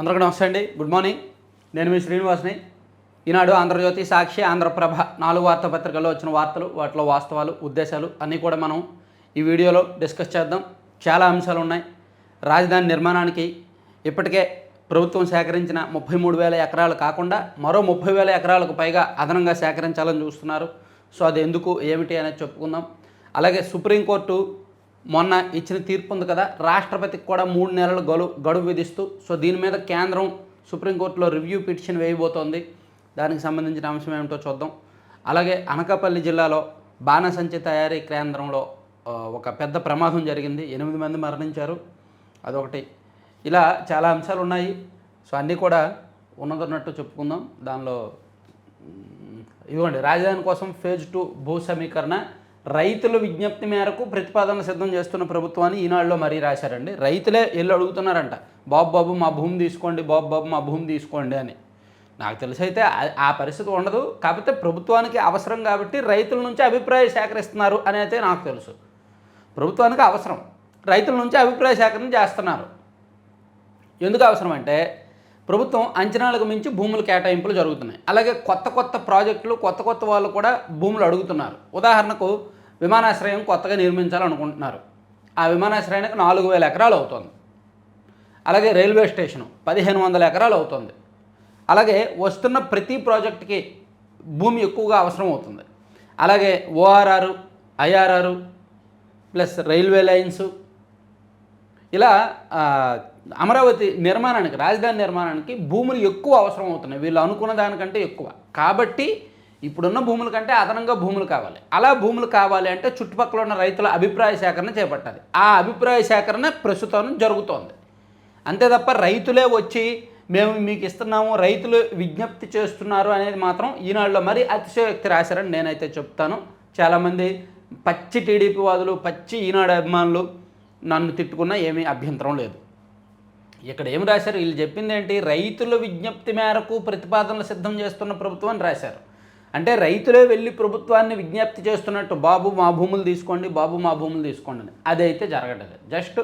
అందరికీ నమస్తే అండి. Good morning. నేను మీ శ్రీనివాస్ని. ఈనాడు, ఆంధ్రజ్యోతి, సాక్షి, ఆంధ్రప్రభ 4 వార్తాపత్రికల్లో వచ్చిన వార్తలు, వాటిలో వాస్తవాలు, ఉద్దేశాలు అన్నీ కూడా మనం ఈ వీడియోలో డిస్కస్ చేద్దాం. చాలా అంశాలు ఉన్నాయి. రాజధాని నిర్మాణానికి ఇప్పటికే ప్రభుత్వం సేకరించిన 33,000 ఎకరాలు కాకుండా మరో 30,000 ఎకరాలకు పైగా అదనంగా సేకరించాలని చూస్తున్నారు. సో అది ఎందుకు, ఏమిటి అనేది చెప్పుకుందాం. అలాగే సుప్రీంకోర్టు మొన్న ఇచ్చిన తీర్పు ఉంది కదా, రాష్ట్రపతికి కూడా 3 నెలల గడువు విధిస్తూ, సో దీని మీద కేంద్రం సుప్రీంకోర్టులో రివ్యూ పిటిషన్ వేయబోతోంది. దానికి సంబంధించిన అంశం ఏమిటో చూద్దాం. అలాగే అనకాపల్లి జిల్లాలో బాణసంచి తయారీ కేంద్రంలో ఒక పెద్ద ప్రమాదం జరిగింది. 8 మంది మరణించారు. అదొకటి. ఇలా చాలా అంశాలు ఉన్నాయి. సో అన్నీ కూడా ఉన్నదన్నట్టు చెప్పుకుందాం. దానిలో ఇవ్వండి, రాజధాని కోసం ఫేజ్ 2 భూ సమీకరణ రైతుల విజ్ఞప్తి మేరకు ప్రతిపాదనలు సిద్ధం చేస్తున్న ప్రభుత్వాన్ని ఈనాడులో మరీ రాశారండి. రైతులే వెళ్ళి అడుగుతున్నారంట, బాబు మా భూమి తీసుకోండి, బాబు మా భూమి తీసుకోండి అని. నాకు తెలిసి అయితే ఆ పరిస్థితి ఉండదు. కాకపోతే ప్రభుత్వానికి అవసరం కాబట్టి రైతుల నుంచి అభిప్రాయం సేకరిస్తున్నారు అని అయితే నాకు తెలుసు. ప్రభుత్వానికి అవసరం, రైతుల నుంచి అభిప్రాయ సేకరణ చేస్తున్నారు. ఎందుకు అవసరం అంటే, ప్రభుత్వం అంచనాలకు మించి భూముల కేటాయింపులు జరుగుతున్నాయి. అలాగే కొత్త ప్రాజెక్టులు, కొత్త వాళ్ళు కూడా భూములు అడుగుతున్నారు. ఉదాహరణకు విమానాశ్రయం కొత్తగా నిర్మించాలనుకుంటున్నారు. ఆ విమానాశ్రయానికి 4,000 ఎకరాలు అవుతుంది. అలాగే రైల్వే స్టేషను 1,500 ఎకరాలు అవుతుంది. అలాగే వస్తున్న ప్రతి ప్రాజెక్టుకి భూమి ఎక్కువగా అవసరం అవుతుంది. అలాగే ORR, IRR plus railway lines, ఇలా అమరావతి నిర్మాణానికి, రాజధాని నిర్మాణానికి భూములు ఎక్కువ అవసరం అవుతున్నాయి. వీళ్ళు అనుకున్న దానికంటే ఎక్కువ. కాబట్టి ఇప్పుడున్న భూముల కంటే అదనంగా భూములు కావాలి. అలా భూములు కావాలి అంటే చుట్టుపక్కల ఉన్న రైతుల అభిప్రాయ సేకరణ చేపట్టాలి. ఆ అభిప్రాయ సేకరణ ప్రస్తుతం జరుగుతోంది. అంతే తప్ప రైతులే వచ్చి మేము మీకు ఇస్తున్నాము, రైతులు విజ్ఞప్తి చేస్తున్నారు అనేది మాత్రం ఈనాడులో మరి అతిశయోక్తి రాశారని నేనైతే చెప్తాను. చాలామంది పచ్చి టీడీపీ వాదులు, పచ్చి ఈనాడు అభిమానులు నన్ను తిట్టుకున్నా ఏమీ అభ్యంతరం లేదు. ఇక్కడ ఏమి రాశారు, వీళ్ళు చెప్పింది ఏంటి, రైతుల విజ్ఞప్తి మేరకు ప్రతిపాదనలు సిద్ధం చేస్తున్న ప్రభుత్వం అని రాశారు. అంటే రైతులే వెళ్ళి ప్రభుత్వాన్ని విజ్ఞప్తి చేస్తున్నట్టు, బాబు మా భూములు తీసుకోండి, బాబు మా భూములు తీసుకోండి అని. అదైతే జరగట్లేదు. జస్ట్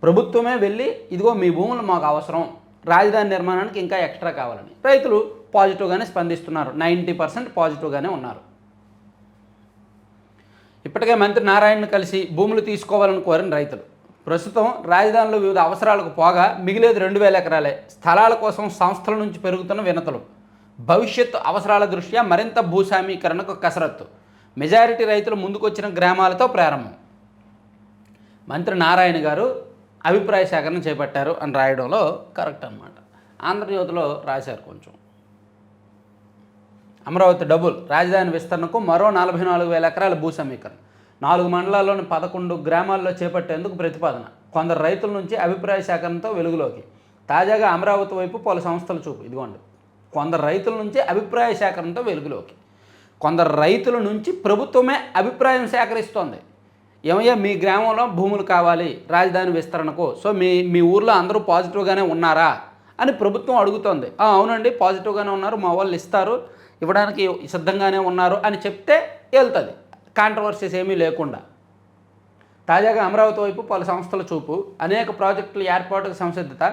ప్రభుత్వమే వెళ్ళి ఇదిగో మీ భూములు మాకు అవసరం, రాజధాని నిర్మాణానికి ఇంకా ఎక్స్ట్రా కావాలని. రైతులు పాజిటివ్గానే స్పందిస్తున్నారు. 90% పాజిటివ్గానే ఉన్నారు. ఇప్పటికే మంత్రి నారాయణను కలిసి భూములు తీసుకోవాలని కోరిన రైతులు ప్రస్తుతం రాజధానిలో వివిధ అవసరాలకు పోగా మిగిలేది 2,000 ఎకరాలే. స్థలాల కోసం సంస్థల నుంచి పెరుగుతున్న వినతులు, భవిష్యత్తు అవసరాల దృష్ట్యా మరింత భూసామీకరణకు కసరత్తు, మెజారిటీ రైతులు ముందుకొచ్చిన గ్రామాలతో ప్రారంభం. మంత్రి నారాయణ గారు అభిప్రాయ సేకరణ చేపట్టారు అని రాయడంలో కరెక్ట్ అన్నమాట. ఆంధ్రజ్యోతిలో రాశారు కొంచెం. అమరావతి డబుల్, రాజధాని విస్తరణకు మరో 44,000 ఎకరాల భూ సమీకరణ, 4 మండలాల్లోని 11 గ్రామాల్లో చేపట్టేందుకు ప్రతిపాదన. కొందరు రైతుల నుంచి అభిప్రాయ సేకరణతో వెలుగులోకి. తాజాగా అమరావతి వైపు పలు సంస్థల చూపు. ఇదిగోండి, కొందరు రైతుల నుంచి అభిప్రాయ సేకరణతో వెలుగులోకి. కొందరు రైతుల నుంచి ప్రభుత్వమే అభిప్రాయం సేకరిస్తోంది. ఏమయ్యా మీ గ్రామంలో భూములు కావాలి రాజధాని విస్తరణకు, సో మీ ఊర్లో అందరూ పాజిటివ్గానే ఉన్నారా అని ప్రభుత్వం అడుగుతోంది. అవునండి పాజిటివ్గానే ఉన్నారు, మా వాళ్ళు ఇస్తారు, ఇవ్వడానికి సిద్ధంగానే ఉన్నారు అని చెప్తే వెళ్తుంది, కాంట్రవర్సీస్ ఏమీ లేకుండా. తాజాగా అమరావతి వైపు పలు సంస్థల చూపు, అనేక ప్రాజెక్టుల ఏర్పాటుకు సంసిద్ధత,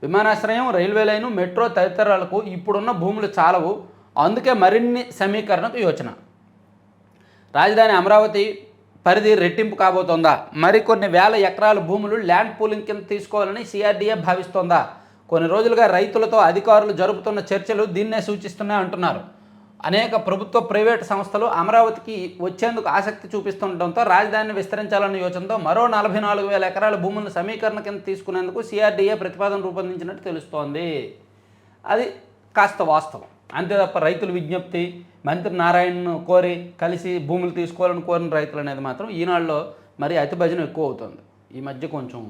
విమానాశ్రయం, రైల్వే లైను, మెట్రో తదితరాలకు ఇప్పుడున్న భూములు చాలవు, అందుకే మరిన్ని సమీకరణకు యోచన. రాజధాని అమరావతి పరిధి రెట్టింపు కాబోతోందా? మరికొన్ని వేల ఎకరాల భూములు ల్యాండ్ పూలింగ్ కింద తీసుకోవాలని సిఆర్డీఏ భావిస్తోందా? కొన్ని రోజులుగా రైతులతో అధికారులు జరుపుతున్న చర్చలు దీన్నే సూచిస్తున్నాయి అంటున్నారు. అనేక ప్రభుత్వ, ప్రైవేటు సంస్థలు అమరావతికి వచ్చేందుకు ఆసక్తి చూపిస్తుండటంతో రాజధానిని విస్తరించాలన్న యోచనతో మరో 44,000 ఎకరాల భూములను సమీకరణ కింద తీసుకునేందుకు సిఆర్డీఏ ప్రతిపాదన రూపొందించినట్టు తెలుస్తోంది. అది కాస్త వాస్తవం. అంతే తప్ప రైతుల విజ్ఞప్తి, మంత్రి నారాయణను కోరి కలిసి భూములు తీసుకోవాలని కోరిన రైతులు అనేది మాత్రం ఈనాడులో మరి అతి భజన ఎక్కువ అవుతుంది. ఈ మధ్య కొంచెం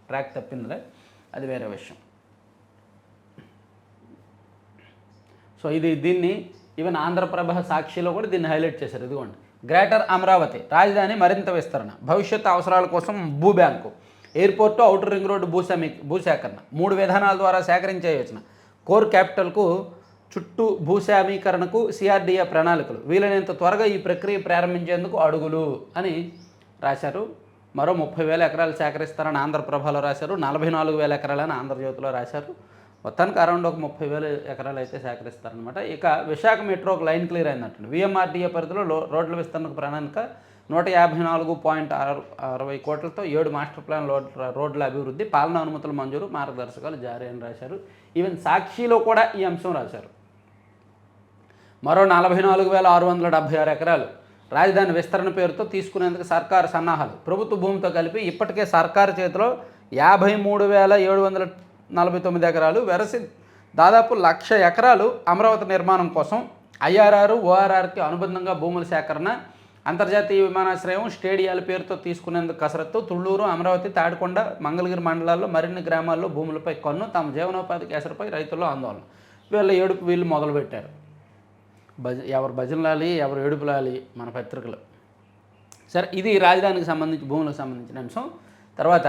ట్రాక్ తప్పిందిలే, అది వేరే విషయం. సో దీన్ని ఈవెన్ ఆంధ్రప్రభ, సాక్షిలో కూడా దీన్ని హైలైట్ చేశారు. ఇదిగోండి, గ్రేటర్ అమరావతి రాజధాని మరింత విస్తరణ, భవిష్యత్తు అవసరాల కోసం భూ bank, airport, outer ring road భూసేకరణ, 3 విధానాల ద్వారా సేకరించే యోచన, కోర్ క్యాపిటల్కు చుట్టూ భూసేమీకరణకు సిఆర్డీఏ ప్రణాళికలు, వీలైనంత త్వరగా ఈ ప్రక్రియ ప్రారంభించేందుకు అడుగులు అని రాశారు. మరో 30,000 ఎకరాలు సేకరిస్తారని ఆంధ్రప్రభలో రాశారు. 44,000 ఎకరాలని ఆంధ్రజ్యోతిలో రాశారు. మొత్తానికి అరౌండ్ ఒక 30,000 ఎకరాలు అయితే సేకరిస్తారనమాట. ఇక విశాఖ మెట్రోకి లైన్ క్లియర్ అయిందంటండి. విఎంఆర్డీఏ పరిధిలో రోడ్ల విస్తరణకు ప్రణాళిక 154.60 కోట్లతో 7 మాస్టర్ ప్లాన్ రోడ్ల అభివృద్ధి, పాలనా అనుమతుల మంజూరు, మార్గదర్శకాలు జారీ అని రాశారు. ఈవెన్ సాక్షిలో కూడా ఈ అంశం రాశారు. మరో 44,676 ఎకరాలు రాజధాని విస్తరణ పేరుతో తీసుకునేందుకు సర్కారు సన్నాహాలు. ప్రభుత్వ భూమితో కలిపి ఇప్పటికే సర్కారు చేతిలో 53,749 ఎకరాలు వెరసి దాదాపు 1,00,000 ఎకరాలు అమరావతి నిర్మాణం కోసం ఐఆర్ఆర్, ఓఆర్ఆర్కి అనుబంధంగా భూముల సేకరణ, అంతర్జాతీయ విమానాశ్రయం, స్టేడియాల పేరుతో తీసుకునేందుకు కసరత్తు. తుళ్ళూరు, అమరావతి, తాడికొండ, మంగళగిరి మండలాల్లో మరిన్ని గ్రామాల్లో భూములపై కన్ను, తమ జీవనోపాధి కేసరిపై రైతుల్లో ఆందోళన. వీళ్ళ ఏడుపు వీళ్ళు మొదలుపెట్టారు. ఎవరు భజనలాలి, ఎవరు ఏడుపులాలి మన పత్రికలు. సరే, ఇది రాజధానికి సంబంధించి భూములకు సంబంధించిన అంశం. తర్వాత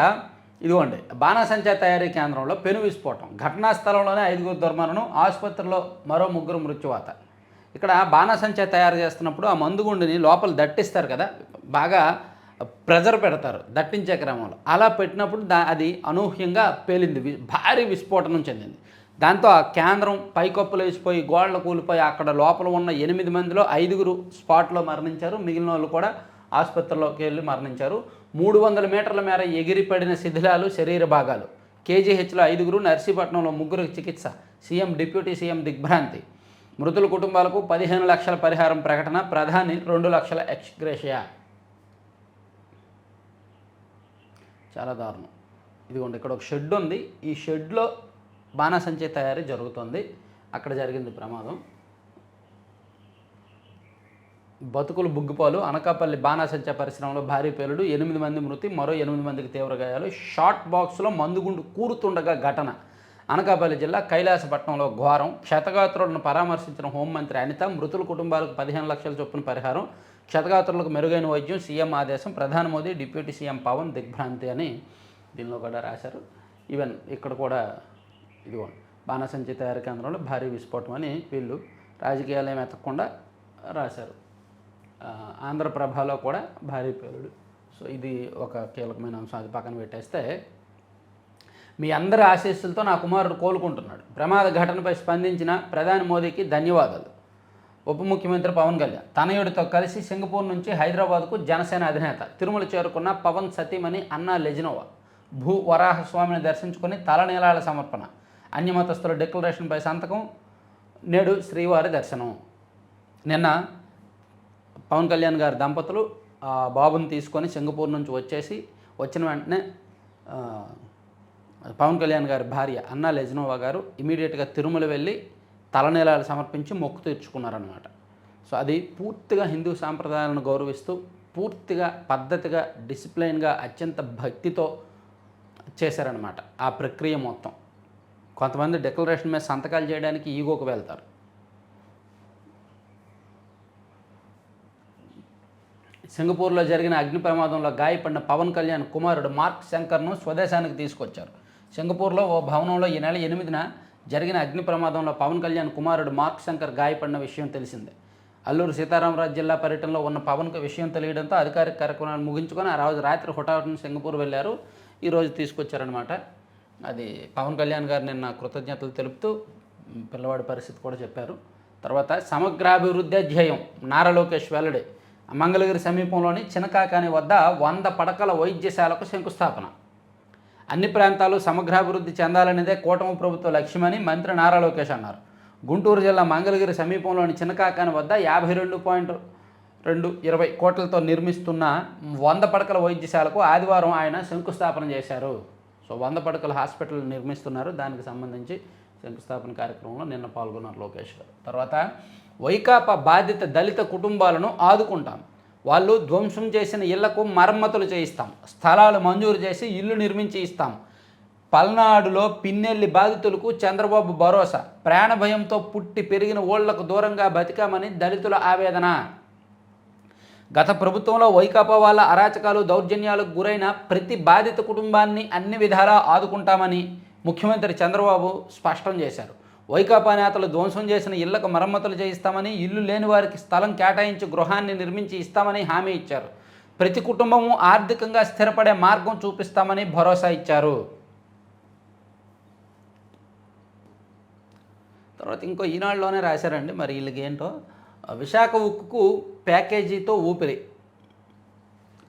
ఇదిగోండి, బాణాసంచా తయారీ కేంద్రంలో పెను విస్ఫోటం, ఘటనా స్థలంలోనే 5గురు దుర్మరణం, ఆసుపత్రిలో మరో 3 మృత్యువాత. ఇక్కడ బాణాసంచా తయారు చేస్తున్నప్పుడు ఆ మందుగుండిని లోపల దట్టిస్తారు కదా, బాగా ప్రెజర్ పెడతారు దట్టించే క్రమంలో. అలా పెట్టినప్పుడు అది అనూహ్యంగా పేలింది, భారీ విస్ఫోటనం చెందింది. దాంతో ఆ కేంద్రం పైకప్పులు వేసిపోయి గోడలు కూలిపోయి అక్కడ లోపల ఉన్న 8 మందిలో 5గురు స్పాట్లో మరణించారు. మిగిలిన వాళ్ళు కూడా ఆసుపత్రిలోకి వెళ్ళి మరణించారు. 300 మీటర్ల మేర ఎగిరిపడిన శిథిలాలు, శరీర భాగాలు. కేజీహెచ్లో 5గురు, నర్సీపట్నంలో 3 చికిత్స. సీఎం, డిప్యూటీ సీఎం దిగ్భ్రాంతి. మృతుల కుటుంబాలకు 15 లక్షల పరిహారం ప్రకటన, ప్రధాని 2 లక్షల ఎక్స్గ్రేషియా. చాలా దారుణం. ఇదిగోండి, ఇక్కడ ఒక షెడ్ ఉంది. ఈ షెడ్లో బాణాసంచా తయారీ జరుగుతుంది. అక్కడ జరిగింది ప్రమాదం. బతుకులు బుగ్గిపాలు. అనకాపల్లి బాణాసంచా పరిశ్రమలో భారీ పేలుడు, 8 మంది మృతి, మరో 8 మందికి తీవ్ర గాయాలు. షార్ట్ బాక్స్లో మందుగుండు కూరుతుండగా ఘటన. అనకాపల్లి జిల్లా కైలాసపట్నంలో ఘోరం. క్షతగాత్రులను పరామర్శించిన హోంమంత్రి అనిత. మృతుల కుటుంబాలకు 15 లక్షల చొప్పున పరిహారం, క్షతగాత్రులకు మెరుగైన వైద్యం, సీఎం ఆదేశం, ప్రధాని మోదీ, డిప్యూటీ సీఎం పవన్ దిగ్భ్రాంతి అని దీనిలో కూడా రాశారు. ఈవెన్ ఇక్కడ కూడా ఇదిగోండి, బాణాసంచా తయారీ కేంద్రంలో భారీ విస్ఫోటం అని వీళ్ళు రాజకీయాలు ఎత్తకుండా రాశారు. ఆంధ్రప్రభలో కూడా భారీ పేలుడు. సో ఇది ఒక కీలకమైన అంశం. అది పక్కన పెట్టేస్తే, మీ అందరి ఆశీస్సులతో నా కుమారుడు కోలుకుంటున్నాడు. ప్రమాద ఘటనపై స్పందించిన ప్రధాని మోదీకి ధన్యవాదాలు. ఉప ముఖ్యమంత్రి పవన్ కళ్యాణ్ తనయుడితో కలిసి సింగపూర్ నుంచి హైదరాబాద్కు జనసేన అధినేత. తిరుమల చేరుకున్న పవన్ సతీమణి అన్నా లెజినోవా. భూ వరాహస్వామిని దర్శించుకొని తలనీలాల సమర్పణ. అన్యమతస్థుల డిక్లరేషన్పై సంతకం. నేడు శ్రీవారి దర్శనం. నిన్న పవన్ కళ్యాణ్ గారి దంపతులు బాబుని తీసుకొని సింగపూర్ నుంచి వచ్చిన వెంటనే పవన్ కళ్యాణ్ గారి భార్య అన్నా లెజినోవా గారు ఇమీడియట్గా తిరుమల వెళ్ళి తలనీలాలు సమర్పించి మొక్కు తీర్చుకున్నారనమాట. సో అది పూర్తిగా హిందూ సాంప్రదాయాలను గౌరవిస్తూ, పూర్తిగా పద్ధతిగా, డిసిప్లైన్గా, అత్యంత భక్తితో చేశారనమాట ఆ ప్రక్రియ మొత్తం. కొంతమంది డిక్లరేషన్ మీద సంతకాలు చేయడానికి ఈగోకు వెళ్తారు. సింగపూర్లో జరిగిన అగ్ని ప్రమాదంలో గాయపడిన పవన్ కళ్యాణ్ కుమారుడు మార్క్ శంకర్ను స్వదేశానికి తీసుకొచ్చారు. సింగపూర్లో ఓ భవనంలో ఈ నెల 8న జరిగిన అగ్ని ప్రమాదంలో పవన్ కళ్యాణ్ కుమారుడు మార్క్ శంకర్ గాయపడిన విషయం తెలిసిందే. అల్లూరు సీతారామరాజు జిల్లా పర్యటనలో ఉన్న పవన్కు విషయం తెలియడంతో అధికారిక కార్యక్రమాన్ని ముగించుకొని ఆ రోజు రాత్రి హుటాహుటిన సింగపూర్ వెళ్ళారు. ఈరోజు తీసుకొచ్చారనమాట. అది పవన్ కళ్యాణ్ గారు నిన్న కృతజ్ఞతలు తెలుపుతూ పిల్లవాడి పరిస్థితి కూడా చెప్పారు. తర్వాత సమగ్రాభివృద్ధి ధ్యేయం నారా లోకేష్ వెల్లడి. మంగళగిరి సమీపంలోని చినకాకాని వద్ద 100 పడకల వైద్యశాలకు శంకుస్థాపన. అన్ని ప్రాంతాలు సమగ్రాభివృద్ధి చెందాలనేదే కూటమి ప్రభుత్వ లక్ష్యమని మంత్రి నారా లోకేష్ అన్నారు. గుంటూరు జిల్లా మంగళగిరి సమీపంలోని చినకాకాని వద్ద 52.20 కోట్లతో నిర్మిస్తున్న 100 పడకల వైద్యశాలకు ఆదివారం ఆయన శంకుస్థాపన చేశారు. సో 100 పడకల హాస్పిటల్ నిర్మిస్తున్నారు. దానికి సంబంధించి శంకుస్థాపన కార్యక్రమంలో నిన్న పాల్గొన్నారు లోకేష్ గారు. తర్వాత వైకాపా బాధిత దళిత కుటుంబాలను ఆదుకుంటాం, వాళ్ళు ధ్వంసం చేసిన ఇళ్లకు మరమ్మతులు చేయిస్తాం, స్థలాలు మంజూరు చేసి ఇల్లు నిర్మించి ఇస్తాం. పల్నాడులో పిన్నెల్లి బాధితులకు చంద్రబాబు భరోసా. ప్రాణ భయంతో పుట్టి పెరిగిన ఓళ్లకు దూరంగా బతికామని దళితుల ఆవేదన. గత ప్రభుత్వంలో వైకాపా వాళ్ళ అరాచకాలు, దౌర్జన్యాలకు గురైన ప్రతి బాధిత కుటుంబాన్ని అన్ని విధాలా ఆదుకుంటామని ముఖ్యమంత్రి చంద్రబాబు స్పష్టం చేశారు. వైకాపా నేతలు ధ్వంసం చేసిన ఇళ్లకు మరమ్మతులు చేయిస్తామని, ఇల్లు లేని వారికి స్థలం కేటాయించి గృహాన్ని నిర్మించి ఇస్తామని హామీ ఇచ్చారు. ప్రతి కుటుంబము ఆర్థికంగా స్థిరపడే మార్గం చూపిస్తామని భరోసా ఇచ్చారు. తర్వాత ఇంకో ఈనాడులోనే రాశారండి, మరి వీళ్ళకి ఏంటో విశాఖ ఉక్కుకు ప్యాకేజీతో ఊపిరి,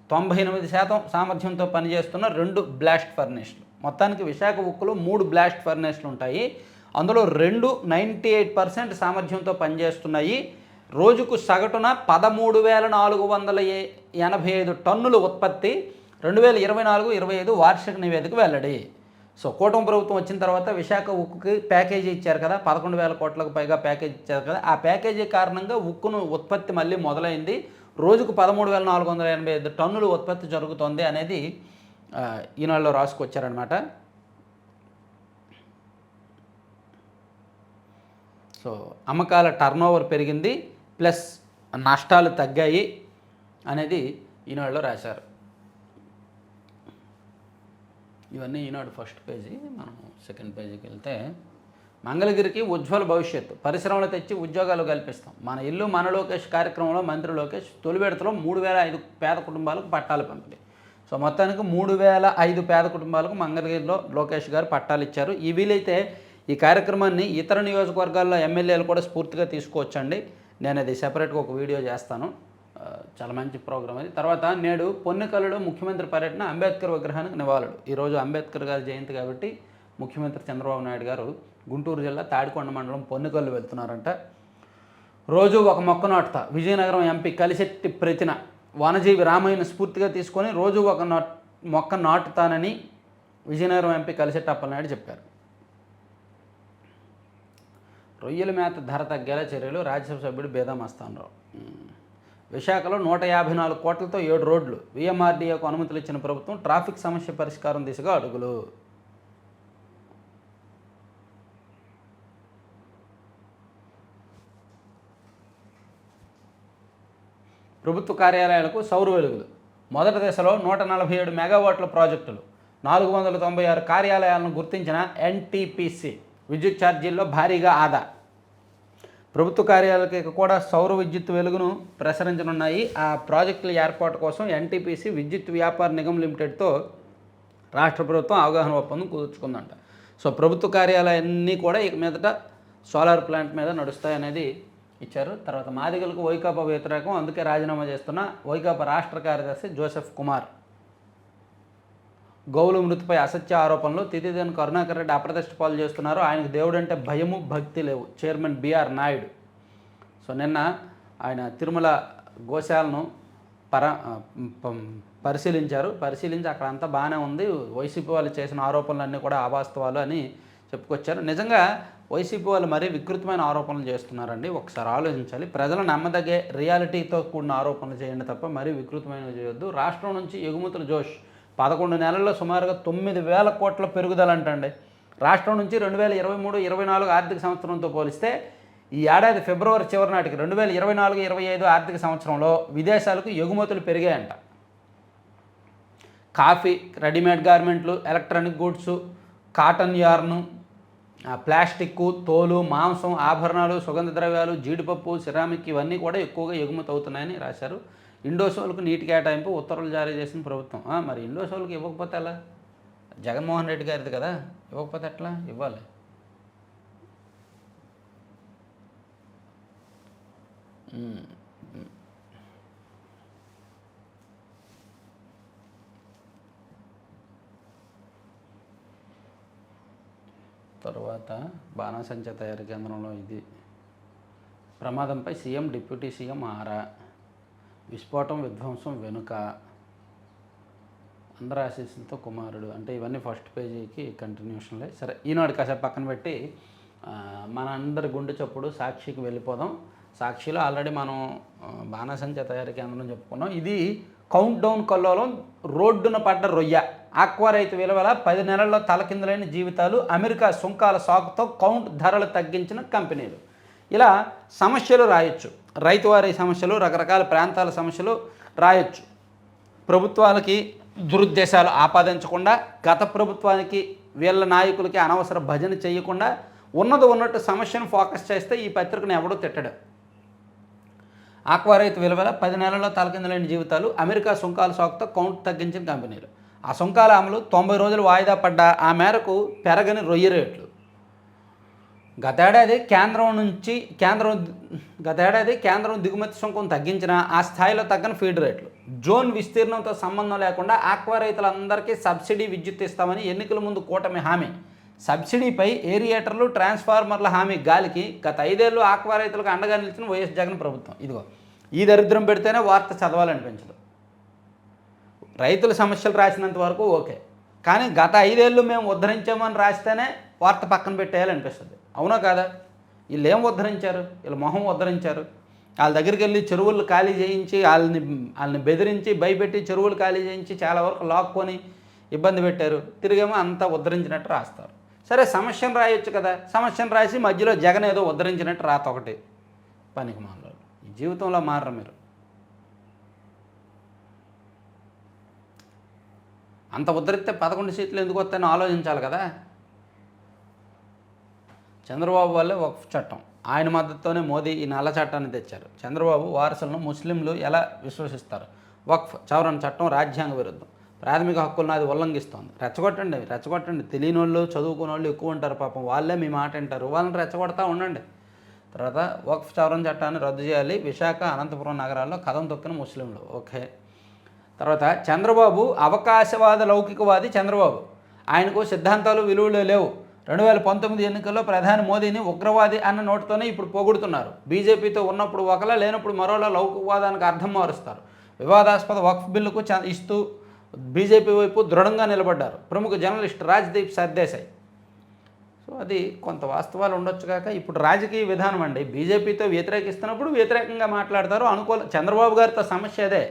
98% సామర్థ్యంతో పనిచేస్తున్న 2 బ్లాస్ట్ ఫర్నేస్లు. మొత్తానికి విశాఖ ఉక్కులో 3 బ్లాస్ట్ ఫర్నేస్లు ఉంటాయి. అందులో 2 98% సామర్థ్యంతో పనిచేస్తున్నాయి. రోజుకు సగటున 13,485 టన్నుల ఉత్పత్తి 2024-25 వార్షిక నివేదిక వెల్లడి. సో కూటమి ప్రభుత్వం వచ్చిన తర్వాత విశాఖ ఉక్కుకి ప్యాకేజీ ఇచ్చారు కదా, 11,000 కోట్లకు పైగా ప్యాకేజీ ఇచ్చారు కదా, ఆ ప్యాకేజీ కారణంగా ఉక్కును ఉత్పత్తి మళ్ళీ మొదలైంది. రోజుకు 13,485 టన్నులు ఉత్పత్తి జరుగుతోంది అనేది ఈనాడులో రాసుకొచ్చారనమాట. సో అమ్మకాల టర్నోవర్ పెరిగింది, ప్లస్ నష్టాలు తగ్గాయి అనేది ఈనాడులో రాశారు. ఇవన్నీ ఈనాడు ఫస్ట్ పేజీ. మనం సెకండ్ పేజీకి వెళ్తే, మంగళగిరికి ఉజ్వల భవిష్యత్తు, పరిశ్రమలు తెచ్చి ఉద్యోగాలు కల్పిస్తాం. మన ఇల్లు మన లోకేష్ కార్యక్రమంలో మంత్రి లోకేష్ తొలి విడతలో 3,005 పేద కుటుంబాలకు పట్టాలు పంపిణీ. సో మొత్తానికి 3,005 పేద కుటుంబాలకు మంగళగిరిలో లోకేష్ గారు పట్టాలు ఇచ్చారు. ఈ వీలైతే ఈ కార్యక్రమాన్ని ఇతర నియోజకవర్గాల్లో ఎమ్మెల్యేలు కూడా స్ఫూర్తిగా తీసుకోవచ్చండి. నేను అది సెపరేట్గా ఒక వీడియో చేస్తాను, చాలా మంచి ప్రోగ్రామ్ అది. తర్వాత నేడు పొన్నికల్లులో ముఖ్యమంత్రి పర్యటన, అంబేద్కర్ విగ్రహానికి నివాళులు. ఈరోజు అంబేద్కర్ గారి జయంతి కాబట్టి ముఖ్యమంత్రి చంద్రబాబు నాయుడు గారు గుంటూరు జిల్లా తాడికొండ మండలం పొన్నికల్లు వెళ్తున్నారంట. రోజు ఒక మొక్క నాటుతా, విజయనగరం ఎంపీ కలిశెట్టి ప్రతిన వనజీవి రామయ్యను స్ఫూర్తిగా తీసుకొని రోజు ఒక మొక్క నాటుతానని విజయనగరం ఎంపీ కలిశెట్టి అప్పలనాయుడు చెప్పారు. రొయ్యల మేత ధర తగ్గేలా చర్యలు, రాజ్యసభ సభ్యుడు బేదా మస్తానరావు. విశాఖలో 154 కోట్లతో 7 రోడ్లు, విఎంఆర్డీఏకు అనుమతులు ఇచ్చిన ప్రభుత్వం, ట్రాఫిక్ సమస్య పరిష్కారం దిశగా అడుగులు. ప్రభుత్వ కార్యాలయాలకు సౌర వెలుగులు, మొదటి దశలో 147 మెగావాట్ల ప్రాజెక్టులు, 496 కార్యాలయాలను గుర్తించిన ఎన్టీపీసీ. విద్యుత్ ఛార్జీల్లో భారీగా ఆదా. ప్రభుత్వ కార్యాలయాలకు కూడా సౌర విద్యుత్ వెలుగును ప్రసరించనున్నాయి. ఆ ప్రాజెక్టుల ఏర్పాటు కోసం ఎన్టీపీసీ విద్యుత్ వ్యాపార నిగమ్ లిమిటెడ్తో రాష్ట్ర ప్రభుత్వం అవగాహన ఒప్పందం కుదుర్చుకుందంట. సో ప్రభుత్వ కార్యాలయాన్ని కూడా ఇక మీదట సోలార్ ప్లాంట్ మీద నడుస్తాయి అనేది ఇచ్చారు. తర్వాత మాదిగలకు వైకాపా వ్యతిరేకం, అందుకే రాజీనామా చేస్తున్న వైకాపా రాష్ట్ర కార్యదర్శి జోసెఫ్ కుమార్. గౌలు మృతిపై అసత్య ఆరోపణలు, తిథిదేని కరుణాకర్ రెడ్డి అప్రతిష్ట పాలు చేస్తున్నారు, ఆయనకు దేవుడంటే భయము భక్తి లేవు, చైర్మన్ బిఆర్ నాయుడు. సో నిన్న ఆయన తిరుమల గోశాలను పరిశీలించి అక్కడ అంతా బాగానే ఉంది, వైసీపీ వాళ్ళు చేసిన ఆరోపణలన్నీ కూడా అవాస్తవాలు అని చెప్పుకొచ్చారు. నిజంగా వైసీపీ వాళ్ళు మరీ వికృతమైన ఆరోపణలు చేస్తున్నారండి. ఒకసారి ఆలోచించాలి. ప్రజలు నమ్మదగే రియాలిటీతో కూడిన ఆరోపణలు చేయండి తప్ప మరీ వికృతమైనవి చేయొద్దు. రాష్ట్రం నుంచి ఎగుమతుల జోష్, 11 నెలల్లో సుమారుగా 9,000 కోట్ల పెరుగుదల అంటండి. రాష్ట్రం నుంచి 2023-24 ఆర్థిక సంవత్సరంతో పోలిస్తే ఈ ఏడాది ఫిబ్రవరి చివరి నాటికి 2024-25 ఆర్థిక సంవత్సరంలో విదేశాలకు ఎగుమతులు పెరిగాయంట. కాఫీ, రెడీమేడ్ గార్మెంట్లు, electronic goods, cotton yarn, plastic, తోలు, మాంసం, ఆభరణాలు, సుగంధ ద్రవ్యాలు, జీడిపప్పు, సిరామిక్ ఇవన్నీ కూడా ఎక్కువగా ఎగుమతి అవుతున్నాయని రాశారు. ఇండోసోల్కు నీటి కేటాయింపు ఉత్తర్వులు జారీ చేసిన ప్రభుత్వం. మరి ఇండోసోల్కి ఇవ్వకపోతే ఎలా? జగన్మోహన్ రెడ్డి గారిది కదా, ఇవ్వకపోతే ఎట్లా? ఇవ్వాలి. తర్వాత బాణాసంచా తయారీ కేంద్రంలో ఇది ప్రమాదంపై సీఎం, డిప్యూటీ సీఎం ఆరా. విస్ఫోటం విధ్వంసం వెనుక అందరి ఆశీస్సులతో కుమారుడు. అంటే ఇవన్నీ ఫస్ట్ పేజీకి కంటిన్యూషన్లే. సరే, ఈనాడు కాసేపు పక్కన పెట్టి మన అందరి గుండె చప్పుడు సాక్షికి వెళ్ళిపోదాం. సాక్షిలో ఆల్రెడీ మనం బాణాసంచా తయారీ కేంద్రం చెప్పుకున్నాం. ఇది కౌంట్ డౌన్ కల్లోలం రోడ్డున పడ్డ రొయ్య. ఆక్వా రైతు విలువల 10 నెలల్లో తలకిందులైన జీవితాలు, అమెరికా సుంకాల సాకుతో కౌంట్ ధరలు తగ్గించిన కంపెనీలు. ఇలా సమస్యలు రాయొచ్చు. రైతువారీ సమస్యలు, రకరకాల ప్రాంతాల సమస్యలు రాయొచ్చు. ప్రభుత్వాలకి దురుద్దేశాలు ఆపాదించకుండా, గత ప్రభుత్వానికి వీళ్ళ నాయకులకి అనవసర భజన చేయకుండా ఉన్నది ఉన్నట్టు సమస్యను ఫోకస్ చేస్తే ఈ పత్రికను ఎవడో తిట్టడు. ఆక్వా రైతు విలువల 10 నెలల్లో తలకిందులైన జీవితాలు, అమెరికా సుంకాల సాకుతో కౌంట్ తగ్గించిన కంపెనీలు. ఆ సుంకాల అమలు 90 రోజులు వాయిదా పడ్డా ఆ మేరకు పెరగని రొయ్య రేట్లు. గతేడాది కేంద్రం దిగుమతి సుంకం తగ్గించిన ఆ స్థాయిలో తగ్గని ఫీడ్ రేట్లు, జోన్ విస్తీర్ణంతో సంబంధం లేకుండా ఆక్వా రైతులందరికీ సబ్సిడీ విద్యుత్ ఇస్తామని ఎన్నికల ముందు కూటమి హామీ, సబ్సిడీపై ఏరియేటర్లు ట్రాన్స్ఫార్మర్ల హామీ గాలికి గత 5 ఏళ్ళు ఆక్వా రైతులకు అండగా నిలిచిన వైఎస్ జగన్ ప్రభుత్వం. ఇదిగో ఈ దరిద్రం పెడితేనే వార్త చదవాలనిపించదు. రైతుల సమస్యలు రాసినంత వరకు ఓకే, కానీ గత 5 ఏళ్ళు మేము ఉద్ధరించామని రాస్తేనే వార్త పక్కన పెట్టేయాలనిపిస్తుంది. అవునా కాదా? వీళ్ళు ఏం ఉద్ధరించారు? వీళ్ళ మొహం ఉద్ధరించారు. వాళ్ళ దగ్గరికి వెళ్ళి చెరువులు ఖాళీ చేయించి వాళ్ళని బెదిరించి భయపెట్టి చెరువులు ఖాళీ చేయించి చాలా వరకు లాక్కొని ఇబ్బంది పెట్టారు. తిరిగేమో అంతా ఉద్ధరించినట్టు రాస్తారు. సరే సమస్యను రాయొచ్చు కదా, సమస్యను రాసి మధ్యలో జగన్ ఏదో ఉద్ధరించినట్టు రాత ఒకటి. పనికి మాలో ఈ జీవితంలో మారరు మీరు. అంత ఉద్ధరిస్తే 11 సీట్లు ఎందుకు వస్తాయని ఆలోచించాలి కదా. చంద్రబాబు వల్లే వక్ఫ్ చట్టం, ఆయన మద్దతుతోనే మోదీ ఈ నల్ల చట్టాన్ని తెచ్చారు. చంద్రబాబు వారసులను ముస్లింలు ఎలా విశ్వసిస్తారు? వక్ఫ్ సవరణ చట్టం రాజ్యాంగ విరుద్ధం, ప్రాథమిక హక్కులను అది ఉల్లంఘిస్తోంది. రెచ్చగొట్టండి. తెలియని వాళ్ళు చదువుకున్న వాళ్ళు ఎక్కువ ఉంటారు పాపం, వాళ్ళే మీ మాట వింటారు, వాళ్ళని రెచ్చగొడతా ఉండండి. తర్వాత వక్ఫ్ సవరణ చట్టాన్ని రద్దు చేయాలి, విశాఖ అనంతపురం నగరాల్లో కథం తొక్కిన ముస్లింలు. ఓకే. తర్వాత చంద్రబాబు అవకాశవాద లౌకికవాది. చంద్రబాబు ఆయనకు సిద్ధాంతాలు విలువలు లేవు. 2019 ఎన్నికల్లో ప్రధాని మోదీని ఉగ్రవాది అన్న నోటితోనే ఇప్పుడు పొగుడుతున్నారు. బీజేపీతో ఉన్నప్పుడు ఒకలా లేనప్పుడు మరోలా లౌకికవాదానికి అర్థం మారుస్తారు. వివాదాస్పద వక్ఫ్ బిల్లుకు ఇస్తూ బీజేపీ వైపు దృఢంగా నిలబడ్డారు ప్రముఖ జర్నలిస్ట్ రాజ్దీప్ సర్దేశాయ్. సో అది కొంత వాస్తవాలు ఉండొచ్చు కాక ఇప్పుడు రాజకీయ విధానం అండి. బీజేపీతో వ్యతిరేకిస్తున్నప్పుడు వ్యతిరేకంగా మాట్లాడతారు. చంద్రబాబు గారితో సమస్య అదే,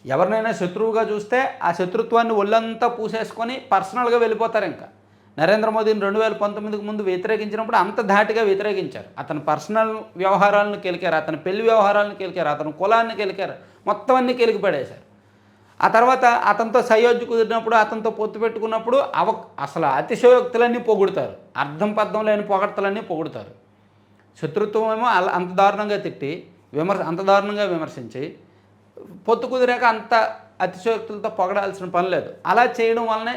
ఎవరినైనా శత్రువుగా చూస్తే ఆ శత్రుత్వాన్ని ఒళ్ళంతా పూసేసుకొని పర్సనల్గా వెళ్ళిపోతారు. ఇంకా నరేంద్ర మోదీని 2019కి ముందు వ్యతిరేకించినప్పుడు అంత ధాటిగా వ్యతిరేకించారు. అతని పర్సనల్ వ్యవహారాలను కెలికారు, అతని పెళ్లి వ్యవహారాలను కెలికారు, అతని కులాన్ని కెలికారు, మొత్తం అన్నీ కెలికి పడేశారు. ఆ తర్వాత అతనితో సయోధ్య కుదిరినప్పుడు, అతనితో పొత్తు పెట్టుకున్నప్పుడు అసలు అతిశయోక్తులన్నీ పొగుడుతారు, అర్థం పర్థం లేని పొగడ్తలన్నీ పొగుడుతారు. శత్రుత్వం ఏమో అంత దారుణంగా తిట్టి అంత దారుణంగా విమర్శించి, పొత్తు కుదిరాక అంత అతిశయోక్తులతో పొగడాల్సిన పని లేదు. అలా చేయడం వల్లనే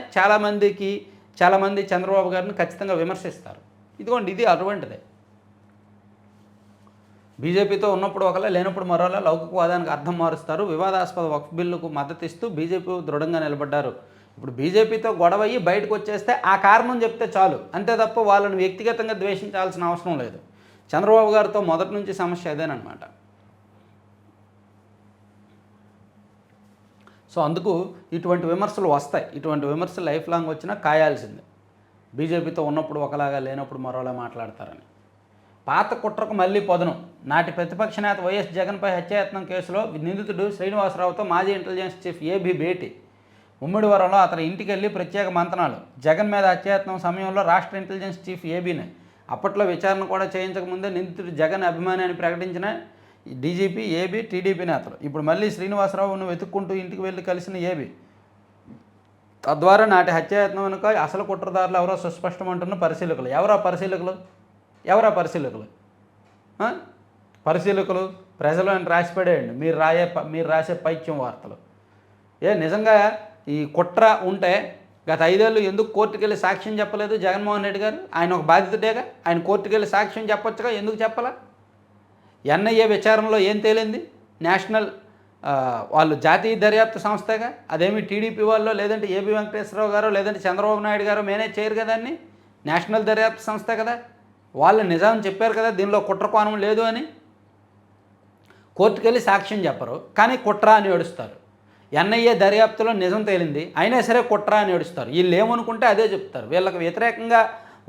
చాలామంది చంద్రబాబు గారిని ఖచ్చితంగా విమర్శిస్తారు. ఇదిగోండి, ఇది అటువంటిదే. బీజేపీతో ఉన్నప్పుడు ఒకలా లేనప్పుడు మరోలా లౌకికవాదానికి అర్థం మారుస్తారు. వివాదాస్పద వక్ఫ్ బిల్లుకు మద్దతు ఇస్తూ బీజేపీ దృఢంగా నిలబడ్డారు. ఇప్పుడు బీజేపీతో గొడవ అయ్యి బయటకు వచ్చేస్తే ఆ కారణం చెప్తే చాలు, అంతే తప్ప వాళ్ళని వ్యక్తిగతంగా ద్వేషించాల్సిన అవసరం లేదు. చంద్రబాబు గారితో మొదటి నుంచి సమస్య అదేనమాట. సో అందుకు ఇటువంటి విమర్శలు వస్తాయి. ఇటువంటి విమర్శలు లైఫ్ లాంగ్ వచ్చినా కాయాల్సిందే. బీజేపీతో ఉన్నప్పుడు ఒకలాగా లేనప్పుడు మరోలా మాట్లాడతారని. పాత కుట్రకు మళ్ళీ పొదనం. నాటి ప్రతిపక్ష నేత వైఎస్ జగన్పై హత్యాయత్నం కేసులో నిందితుడు శ్రీనివాసరావుతో మాజీ ఇంటెలిజెన్స్ చీఫ్ ఏబీ భేటీ. ముమ్మిడివరంలో అతని ఇంటికి వెళ్ళి ప్రత్యేక మంతనాలు. జగన్ మీద హత్యాయత్నం సమయంలో రాష్ట్ర ఇంటెలిజెన్స్ చీఫ్ ఏబీనే. అప్పట్లో విచారణ కూడా చేయించకముందే నిందితుడు జగన్ అభిమాని అని ప్రకటించిన డీజీపీ, ఏబీ, టీడీపీ నేతలు ఇప్పుడు మళ్ళీ శ్రీనివాసరావును వెతుక్కుంటూ ఇంటికి వెళ్ళి కలిసిన ఏబీ. తద్వారా నాటి హత్యాయత్నం వెనుక అసలు కుట్రదారులు ఎవరో సుస్పష్టమంటున్న పరిశీలకులు. ఎవరా పరిశీలకులు? ప్రజలు అని రాసిపడేయండి మీరు రాసే పైత్యం వార్తలు. నిజంగా ఈ కుట్ర ఉంటే గత 5 ఏళ్ళు ఎందుకు కోర్టుకు వెళ్ళి సాక్ష్యం చెప్పలేదు జగన్మోహన్ రెడ్డి గారు? ఆయన ఒక బాధితుడేగా, ఆయన కోర్టుకు వెళ్ళి సాక్ష్యం చెప్పొచ్చుగా, ఎందుకు చెప్పాలా? ఎన్ఐఏ విచారణలో ఏం తేలింది? వాళ్ళు జాతీయ దర్యాప్తు సంస్థగా, అదేమి టీడీపీ వాళ్ళు లేదంటే ఏబీ వెంకటేశ్వరరావు గారు లేదంటే చంద్రబాబు నాయుడు గారు మేనేజ్ చేయరు కదా, దాన్ని నేషనల్ దర్యాప్తు సంస్థ కదా. వాళ్ళు నిజం చెప్పారు కదా దీనిలో కుట్ర కోణం లేదు అని. కోర్టుకు వెళ్ళి సాక్ష్యం చెప్పరు, కానీ కుట్ర అని ఏడుస్తారు. ఎన్ఐఏ దర్యాప్తులో నిజం తేలింది, అయినా సరే కుట్ర అని ఏడుస్తారు. వీళ్ళు ఏమనుకుంటే అదే చెప్తారు. వీళ్ళకి వ్యతిరేకంగా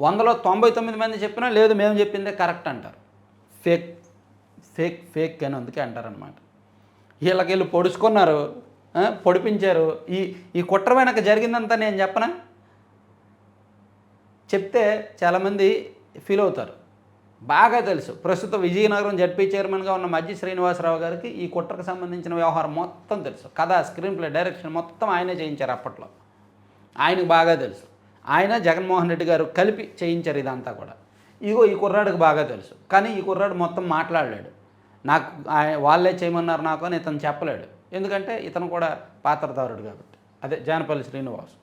100లో 99 మంది చెప్పినా లేదు మేము చెప్పిందే కరెక్ట్ అంటారు. ఫేక్ అని అందుకే అంటారనమాట. వీళ్ళకి వీళ్ళు పొడుచుకున్నారు, పొడిపించారు. ఈ కుట్ర వెనక జరిగిందంతా నేను చెప్పనా? చెప్తే చాలామంది ఫీల్ అవుతారు. బాగా తెలుసు. ప్రస్తుత విజయనగరం జడ్పీ చైర్మన్గా ఉన్న మజ్జి శ్రీనివాసరావు గారికి ఈ కుట్రకు సంబంధించిన వ్యవహారం మొత్తం తెలుసు. కథ, స్క్రీన్ ప్లే, డైరెక్షన్ మొత్తం ఆయనే చేయించారు. అప్పట్లో ఆయనకు బాగా తెలుసు. ఆయన జగన్మోహన్ రెడ్డి గారు కలిపి చేయించారు ఇదంతా కూడా. ఈ కుర్రాడికి బాగా తెలుసు, కానీ ఈ కుర్రాడు మొత్తం మాట్లాడలేడు. వాళ్ళే చేయమన్నారు నాకు అని ఇతను చెప్పలేడు. ఎందుకంటే ఇతను కూడా పాత్రదారుడు కాబట్టి. అదే జానపల్లి శ్రీనివాస్.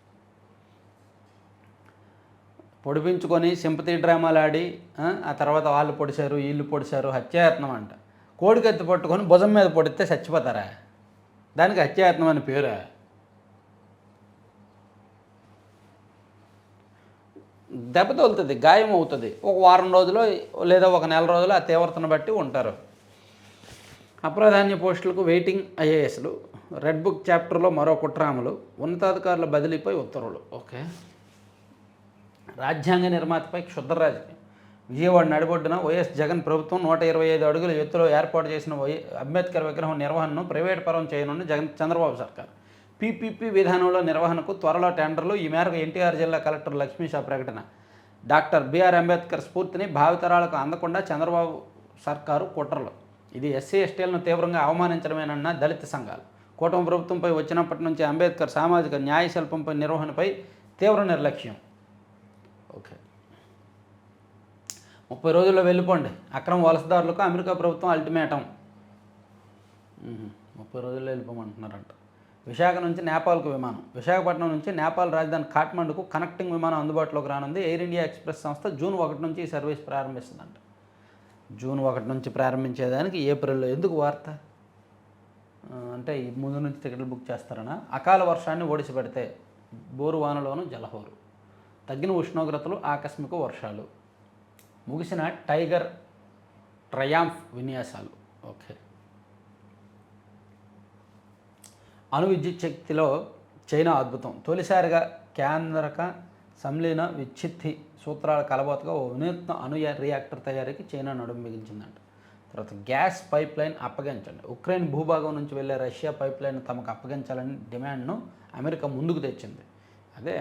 పొడిపించుకొని సింపతి డ్రామాలు ఆడి ఆ తర్వాత వాళ్ళు పొడిచారు వీళ్ళు పొడిచారు హత్యాయత్నం అంట. కోడికత్తి పట్టుకొని భుజం మీద పొడిస్తే చచ్చిపోతారా? దానికి హత్యాయత్నం అని పేరా? దెబ్బ తగులుతుంది, గాయం అవుతుంది. ఒక వారం రోజులు లేదా ఒక నెల రోజులు ఆ తీవ్రతను బట్టి ఉంటారు. అప్రాధాన్య పోస్టులకు వెయిటింగ్ ఐఏఎస్లు. రెడ్ బుక్ చాప్టర్లో మరో కుట్రాములు. ఉన్నతాధికారుల బదిలీపై ఉత్తర్వులు. ఓకే. రాజ్యాంగ నిర్మాతపై క్షుద్ర రాజకీయం. విజయవాడ నడిబొడ్డున వైఎస్ జగన్ ప్రభుత్వం 125 అడుగుల ఎత్తులో ఏర్పాటు చేసిన అంబేద్కర్ విగ్రహం నిర్వహణను ప్రైవేట్ పరం చేయనున్న చంద్రబాబు సర్కార్. పీపీపీ విధానంలో నిర్వహణకు త్వరలో టెండర్లు. ఈ మేరకు ఎన్టీఆర్ జిల్లా కలెక్టర్ లక్ష్మీషా ప్రకటన. డాక్టర్ బిఆర్ అంబేద్కర్ స్ఫూర్తిని భావితరాలకు అందకుండా చంద్రబాబు సర్కారు కుట్రలు. ఇది ఎస్సీ ఎస్టీలను తీవ్రంగా అవమానించడమేనన్న దళిత సంఘాలు. కూటమి ప్రభుత్వంపై వచ్చినప్పటి నుంచి అంబేద్కర్ సామాజిక న్యాయ శిల్పంపై నిర్వహణపై తీవ్ర నిర్లక్ష్యం. ఓకే. 30 రోజుల్లో వెళ్ళిపోండి. అక్రమ వలసదారులకు అమెరికా ప్రభుత్వం అల్టిమేటం. 30 రోజుల్లో వెళ్ళిపోమంటున్నారంట. విశాఖ నుంచి నేపాల్కు విమానం. విశాఖపట్నం నుంచి నేపాల్ రాజధాని ఖాట్మండుకు కనెక్టింగ్ విమానం అందుబాటులోకి రానుంది. ఎయిర్ ఇండియా ఎక్స్ప్రెస్ సంస్థ జూన్ 1 నుంచి ఈ సర్వీస్ ప్రారంభిస్తుందంట. జూన్ 1 నుంచి ప్రారంభించేదానికి ఏప్రిల్లో ఎందుకు వార్త? అంటే ఈ ముందు నుంచి టికెట్లు బుక్ చేస్తారనా? అకాల వర్షాన్ని ఓడిసిపెడితే బోరు వానలోను జలహోరు. తగ్గిన ఉష్ణోగ్రతలు, ఆకస్మిక వర్షాలు. ముగిసిన టైగర్ ట్రయాంఫ్ విన్యాసాలు. ఓకే. అణు విద్యుత్ శక్తిలో చైనా అద్భుతం. తొలిసారిగా కేంద్రక సంలీన విచ్ఛిత్తి సూత్రాల కలబోతగా ఓ వినూత్న అణు రియాక్టర్ తయారీకి చైనా నడుము బిగించిందంట. తర్వాత గ్యాస్ పైప్ లైన్ అప్పగించండి. ఉక్రెయిన్ భూభాగం నుంచి వెళ్ళే రష్యా పైప్ లైన్ తమకు అప్పగించాలని డిమాండ్ను అమెరికా ముందుకు తెచ్చింది. అదే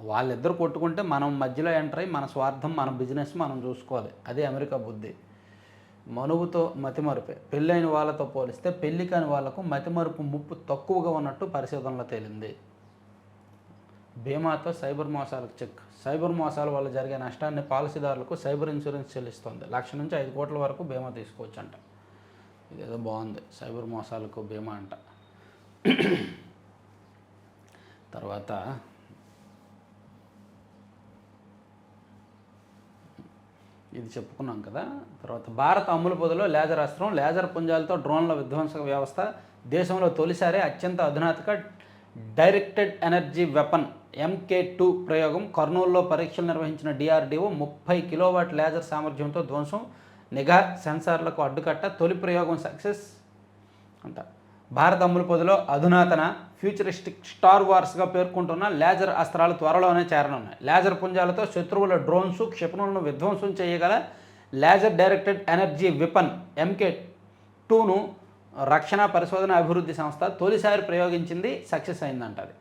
వాళ్ళిద్దరు కొట్టుకుంటే మనం మధ్యలో ఎంటర్ అయ్యి మన స్వార్థం, మన బిజినెస్ మనం చూసుకోవాలి. అదే అమెరికా బుద్ధి. మనువుతో మతిమరుపే. పెళ్ళైన వాళ్ళతో పోలిస్తే పెళ్లి కాని వాళ్లకు మతిమరుపు ముప్పు తక్కువగా ఉన్నట్టు పరిశోధనలో తేలింది. బీమాతో సైబర్ మోసాలకు చెక్. సైబర్ మోసాల వల్ల జరిగే నష్టాన్ని పాలసీదారులకు సైబర్ ఇన్సూరెన్స్ చెల్లిస్తోంది. 1 లక్ష నుంచి 5 కోట్ల వరకు బీమా తీసుకోవచ్చు అంట. ఇదేదో బాగుంది, సైబర్ మోసాలకు బీమా అంట. తర్వాత ఇది చెప్పుకున్నాం కదా. తర్వాత భారత అమ్ముల పొదిలో లేజర్ అస్త్రం. లేజర్ పుంజాలతో డ్రోన్ల విధ్వంసక వ్యవస్థ. దేశంలో తొలిసారి అత్యంత అధునాతక డైరెక్టెడ్ ఎనర్జీ వెపన్ MK2 ప్రయోగం. కర్నూలులో పరీక్షలు నిర్వహించిన DRDO 30 కిలోవాట్ లేజర్ సామర్థ్యంతో ధ్వంసం. నిఘా సెన్సార్లకు అడ్డుకట్ట. తొలి ప్రయోగం సక్సెస్ అంట. భారత అమ్ముల పొదిలో అధునాతన ఫ్యూచరిస్టిక్ స్టార్ వార్స్గా పేర్కొంటున్న లేజర్ అస్త్రాలు త్వరలోనే చేరనున్నాయి. లేజర్ పుంజాలతో శత్రువుల డ్రోన్స్, క్షిపణులను విధ్వంసం చేయగల లేజర్ డైరెక్టెడ్ ఎనర్జీ వెపన్ MK2ను రక్షణ పరిశోధన అభివృద్ధి సంస్థ తొలిసారి ప్రయోగించింది. సక్సెస్ అయిందంట అది.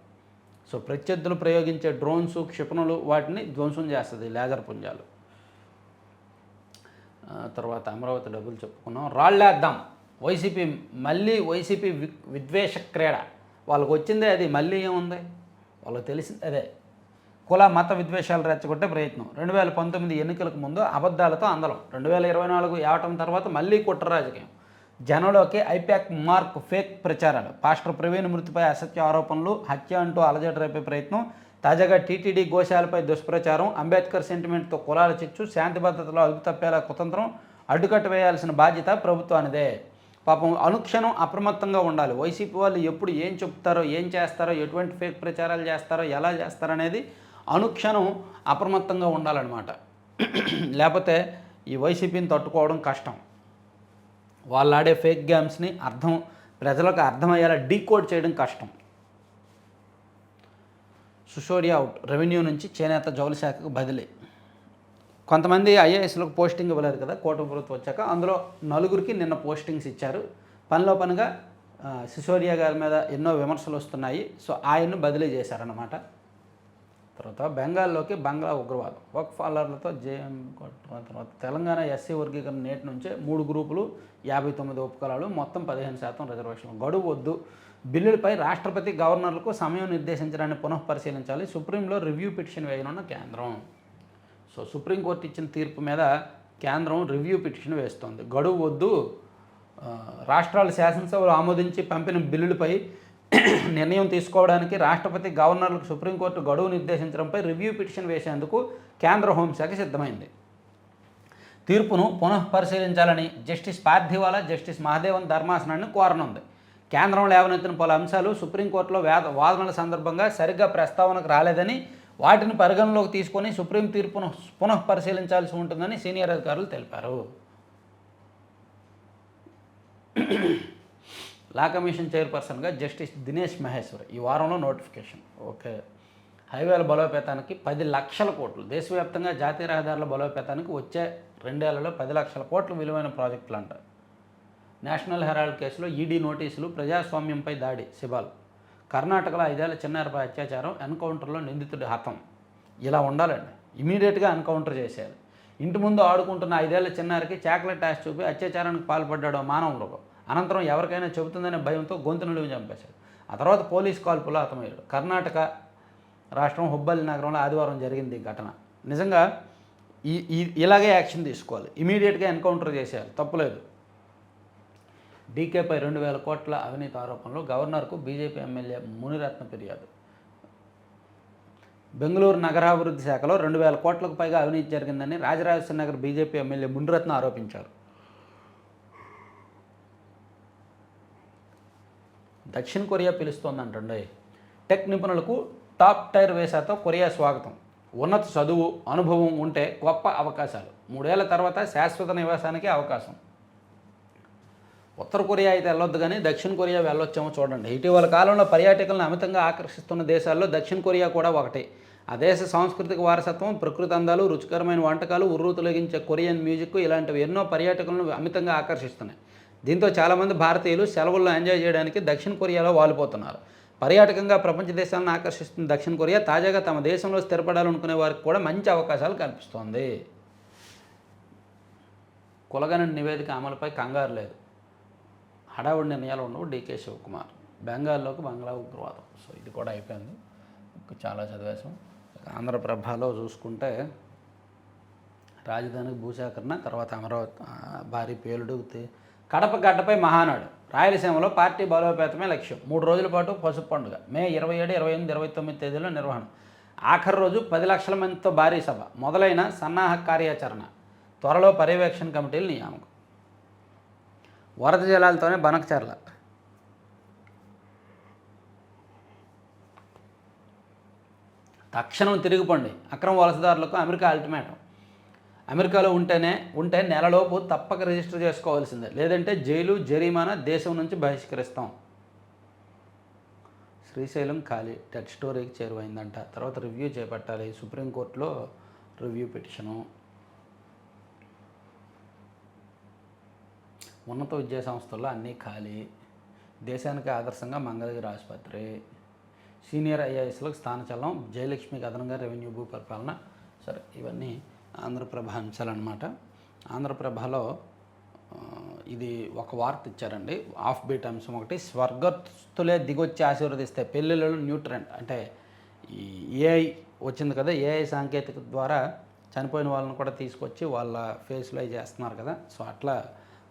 సో ప్రత్యర్థులు ప్రయోగించే డ్రోన్స్, క్షిపణులు వాటిని ధ్వంసం చేస్తుంది లేజర్ పుంజాలు. తర్వాత అమరావతి డబ్బులు చెప్పుకున్నాం. రాళ్ళేద్దాం. వైసీపీ విద్వేష క్రీడ. వాళ్ళకు వచ్చిందే అది. మళ్ళీ ఏముంది? వాళ్ళకి తెలిసింది అదే. కుల మత విద్వేషాలు రెచ్చగొట్టే ప్రయత్నం. 2019 ఎన్నికలకు ముందు అబద్ధాలతో అందలం. 2024 ఏవటం తర్వాత మళ్ళీ కుట్ర రాజకీయం. జనంలోకి ఐప్యాక్ మార్క్ ఫేక్ ప్రచారాలు. పాస్టర్ ప్రవీణ్ మృతిపై అసత్య ఆరోపణలు, హత్య అంటూ అలజడి రేపే ప్రయత్నం. తాజాగా టీటీడీ గోశాలపై దుష్ప్రచారం. అంబేద్కర్ సెంటిమెంట్తో కులాల చిచ్చు. శాంతి భద్రతలో అదుపు తప్పేలా కుతంత్రం. అడ్డుకట్ట వేయాల్సిన బాధ్యత ప్రభుత్వానిదే. పాపం అనుక్షణం అప్రమత్తంగా ఉండాలి. వైసీపీ వాళ్ళు ఎప్పుడు ఏం చెప్తారో, ఏం చేస్తారో, ఎటువంటి ఫేక్ ప్రచారాలు చేస్తారో, ఎలా చేస్తారనేది అనుక్షణం అప్రమత్తంగా ఉండాలన్నమాట. లేకపోతే ఈ వైసీపీని తట్టుకోవడం కష్టం. వాళ్ళు ఆడే ఫేక్ గేమ్స్ని ప్రజలకు అర్థమయ్యేలా డీకోడ్ చేయడం కష్టం. సిసోడియా అవుట్. రెవెన్యూ నుంచి చేనేత జౌళి శాఖకు బదిలీ. కొంతమంది ఐఏఎస్లకు పోస్టింగ్ ఇవ్వలేదు కదా కూటమి ప్రభుత్వం వచ్చాక. అందులో 4గురికి నిన్న పోస్టింగ్స్ ఇచ్చారు. పనిలో పనిగా సిసోడియా గారి మీద ఎన్నో విమర్శలు వస్తున్నాయి. సో ఆయన్ను బదిలీ చేశారన్నమాట. తర్వాత బెంగాల్లోకి బంగ్లా ఉగ్రవాదం. వక్ఫ్ అల్లర్లతో తర్వాత తెలంగాణ ఎస్సీ వర్గీకరణ నేటి నుంచే 3 గ్రూపులు, 59 ఉపకులాలు, మొత్తం 15% రిజర్వేషన్లు. గడువు వద్దు. బిల్లులపై రాష్ట్రపతి, గవర్నర్లకు సమయం నిర్దేశించడాన్ని పునఃపరిశీలించాలి. సుప్రీంలో రివ్యూ పిటిషన్ వేయనున్న కేంద్రం. సో సుప్రీంకోర్టు ఇచ్చిన తీర్పు మీద కేంద్రం రివ్యూ పిటిషన్ వేస్తోంది. గడువు వద్దు. రాష్ట్రాల శాసనసభలు ఆమోదించి పంపిన బిల్లులపై నిర్ణయం తీసుకోవడానికి రాష్ట్రపతి గవర్నర్లకు సుప్రీంకోర్టు గడువు నిర్దేశించడంపై రివ్యూ పిటిషన్ వేసేందుకు కేంద్ర హోంశాఖ సిద్ధమైంది. తీర్పును పునఃపరిశీలించాలని జస్టిస్ పార్థివాలా, జస్టిస్ మహదేవన్ ధర్మాసనాన్ని కోరనుంది. కేంద్రం లేవనెత్తిన పలు అంశాలు సుప్రీంకోర్టులో వాదనల సందర్భంగా సరిగ్గా ప్రస్తావనకు రాలేదని, వాటిని పరిగణలోకి తీసుకొని సుప్రీం తీర్పును పునఃపరిశీలించాల్సి ఉంటుందని సీనియర్ అధికారులు తెలిపారు. లా కమిషన్ చైర్పర్సన్గా జస్టిస్ దినేష్ మహేశ్వర్ ఈ వారంలో నోటిఫికేషన్. ఓకే, హైవేల బలోపేతానికి 10 లక్షల కోట్లు. దేశవ్యాప్తంగా జాతీయ రహదారుల బలోపేతానికి వచ్చే 2 ఏళ్లలో 10 లక్షల కోట్ల విలువైన ప్రాజెక్టులు అంట. నేషనల్ హెరాల్డ్ కేసులో ఈడీ నోటీసులు, ప్రజాస్వామ్యంపై దాడి శిబాల్. కర్ణాటకలో 5 ఏళ్ల చిన్నారిపై అత్యాచారం, ఎన్కౌంటర్లో నిందితుడి హతం. ఇలా ఉండాలండి, ఇమీడియట్గా ఎన్కౌంటర్ చేసేయాలి. ఇంటి ముందు ఆడుకుంటున్న 5 ఏళ్ల చిన్నారికి చాక్లెట్ ఆశ చూపి అత్యాచారానికి పాల్పడ్డాడు మానవ మృగం. అనంతరం ఎవరికైనా చెబుతుందనే భయంతో గొంతు నిలువు చంపేశాడు. ఆ తర్వాత పోలీస్ కాల్పులో హతమయ్యాడు. కర్ణాటక రాష్ట్రం హుబ్బల్లి నగరంలో ఆదివారం జరిగింది ఈ ఘటన. నిజంగా ఇలాగే యాక్షన్ తీసుకోవాలి, ఇమీడియట్గా ఎన్కౌంటర్ చేసేయాలి, తప్పులేదు. డీకేపై 2000 కోట్ల అవినీతి ఆరోపణలు, గవర్నర్కు బీజేపీ ఎమ్మెల్యే మునిరత్న ఫిర్యాదు. బెంగళూరు నగరాభివృద్ధి శాఖలో 2000 కోట్లకు పైగా అవినీతి జరిగిందని రాజరాజేశ్వర నగర్ బీజేపీ ఎమ్మెల్యే మునిరత్న ఆరోపించారు. దక్షిణ కొరియా పిలుస్తోందంటండి. టెక్ నిపుణులకు టాప్ టైర్ వీసాతో కొరియా స్వాగతం. ఉన్నత చదువు, అనుభవం ఉంటే గొప్ప అవకాశాలు. 3 ఏళ్ల తర్వాత శాశ్వత నివాసానికి అవకాశం. ఉత్తర కొరియా అయితే వెళ్ళొద్దు కానీ దక్షిణ కొరియా వెళ్ళొచ్చేమో చూడండి. ఇటీవల కాలంలో పర్యాటకులను అమితంగా ఆకర్షిస్తున్న దేశాల్లో దక్షిణ కొరియా కూడా ఒకటి. ఆ దేశ సాంస్కృతిక వారసత్వం, ప్రకృతి అందాలు, రుచికరమైన వంటకాలు, ఉర్రూతొలగించే కొరియన్ మ్యూజిక్ ఇలాంటివి ఎన్నో పర్యాటకులను అమితంగా ఆకర్షిస్తున్నాయి. దీంతో చాలామంది భారతీయులు సెలవుల్లో ఎంజాయ్ చేయడానికి దక్షిణ కొరియాలో వాలిపోతున్నారు. పర్యాటకంగా ప్రపంచ దేశాలను ఆకర్షిస్తున్న దక్షిణ కొరియా తాజాగా తమ దేశంలో స్థిరపడాలనుకునే వారికి కూడా మంచి అవకాశాలు కల్పిస్తోంది. కులగణన నివేదిక అమలుపై కంగారు లేదు, హడావుడి నిర్ణయాలు ఉండవు డీకే శివకుమార్. బెంగాల్లోకి బంగ్లా ఉగ్రవాదం. సో ఇది కూడా అయిపోయింది, చాలా చదివేశాం. ఆంధ్రప్రభలో చూసుకుంటే రాజధానికి భూసేకరణ, తర్వాత అమరావతి భారీ పేలుడు, కడప గడ్డపై మహానాడు. రాయలసీమలో పార్టీ బలోపేతమే లక్ష్యం. 3 రోజుల పాటు పసుపు పండుగ. మే 27, 28, 29 తేదీల్లో నిర్వహణ. ఆఖరి రోజు 10 లక్షల మందితో భారీ సభ. మొదలైన సన్నాహక కార్యాచరణ. త్వరలో పర్యవేక్షణ కమిటీలు నియామకం. వరద జలాలతోనే బనకచర్ల. తక్షణం తిరిగిపోండి. అక్రమ వలసదారులకు అమెరికా అల్టిమేటం. అమెరికాలో ఉంటే నెలలోపు తప్పక రిజిస్టర్ చేసుకోవాల్సిందే, లేదంటే జైలు, జరిమానా, దేశం నుంచి బహిష్కరిస్తాం. శ్రీశైలం ఖాళీ, డెడ్ స్టోరీకి చేరువైందంట. తర్వాత రివ్యూ చేపట్టాలి. సుప్రీంకోర్టులో రివ్యూ పిటిషను. ఉన్నత విద్యా సంస్థల్లో అన్నీ ఖాళీ. దేశానికి ఆదర్శంగా మంగళగిరి ఆసుపత్రి. సీనియర్ ఐఏఎస్లకు స్థానచలనం. జయలక్ష్మికి అదనంగా రెవెన్యూ భూ పరిపాలన. సరే, ఇవన్నీ ఆంధ్రప్రభ అంశాలన్నమాట. ఆంధ్రప్రభలో ఇది ఒక వార్త ఇచ్చారండి, ఆఫ్ బీట్ అంశం ఒకటి. స్వర్గస్థులే దిగొచ్చి ఆశీర్వదిస్తే పెళ్ళిళ్ళలో న్యూ ట్రెండ్. అంటే ఈ ఏఐ వచ్చింది కదా, ఏఐ సాంకేతిక ద్వారా చనిపోయిన వాళ్ళని కూడా తీసుకొచ్చి వాళ్ళ ఫేస్లో చేస్తున్నారు కదా. సో అట్లా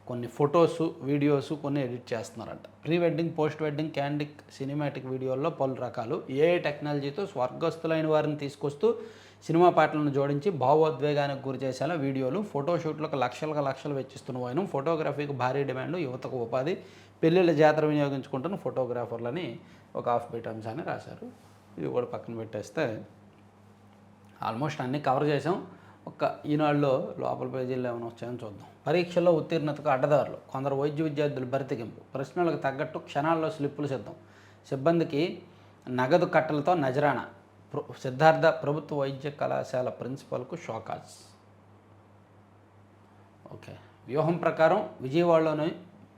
కొన్ని ఫొటోస్, వీడియోస్ కొన్ని ఎడిట్ చేస్తున్నారంట. Pre wedding, post wedding, candid, cinematic వీడియోల్లో పలు రకాలు ఏఐ టెక్నాలజీతో స్వర్గస్థులైన వారిని తీసుకొస్తూ సినిమా పాటలను జోడించి భావోద్వేగానికి గురి చేసేలా వీడియోలు, ఫోటోషూట్లకు లక్షలు వెచ్చిస్తున్న వైనం. ఫోటోగ్రఫీకి భారీ డిమాండ్, యువతకు ఉపాధి, పెళ్ళిళ్ళ జాతర వినియోగించుకుంటున్న ఫోటోగ్రాఫర్లని ఒక ఆఫ్ బీట్ అంశాన్ని రాశారు. ఇది కూడా పక్కన పెట్టేస్తే ఆల్మోస్ట్ అన్నీ కవర్ చేసాం. ఒక్క ఈనాడులో లోపల పేజీల్లో ఏమైనా వచ్చాయని చూద్దాం. పరీక్షల్లో ఉత్తీర్ణతకు అడ్డదారులు. కొందరు వైద్య విద్యార్థులు బరితెగింపు. ప్రశ్నలకు తగ్గట్టు క్షణాల్లో స్లిప్పులు సిద్ధం. సిబ్బందికి నగదు కట్టలతో నజరానా. సిద్ధార్థ ప్రభుత్వ వైద్య కళాశాల ప్రిన్సిపల్కు షోకాజ్. ఓకే, వ్యూహం ప్రకారం విజయవాడలోని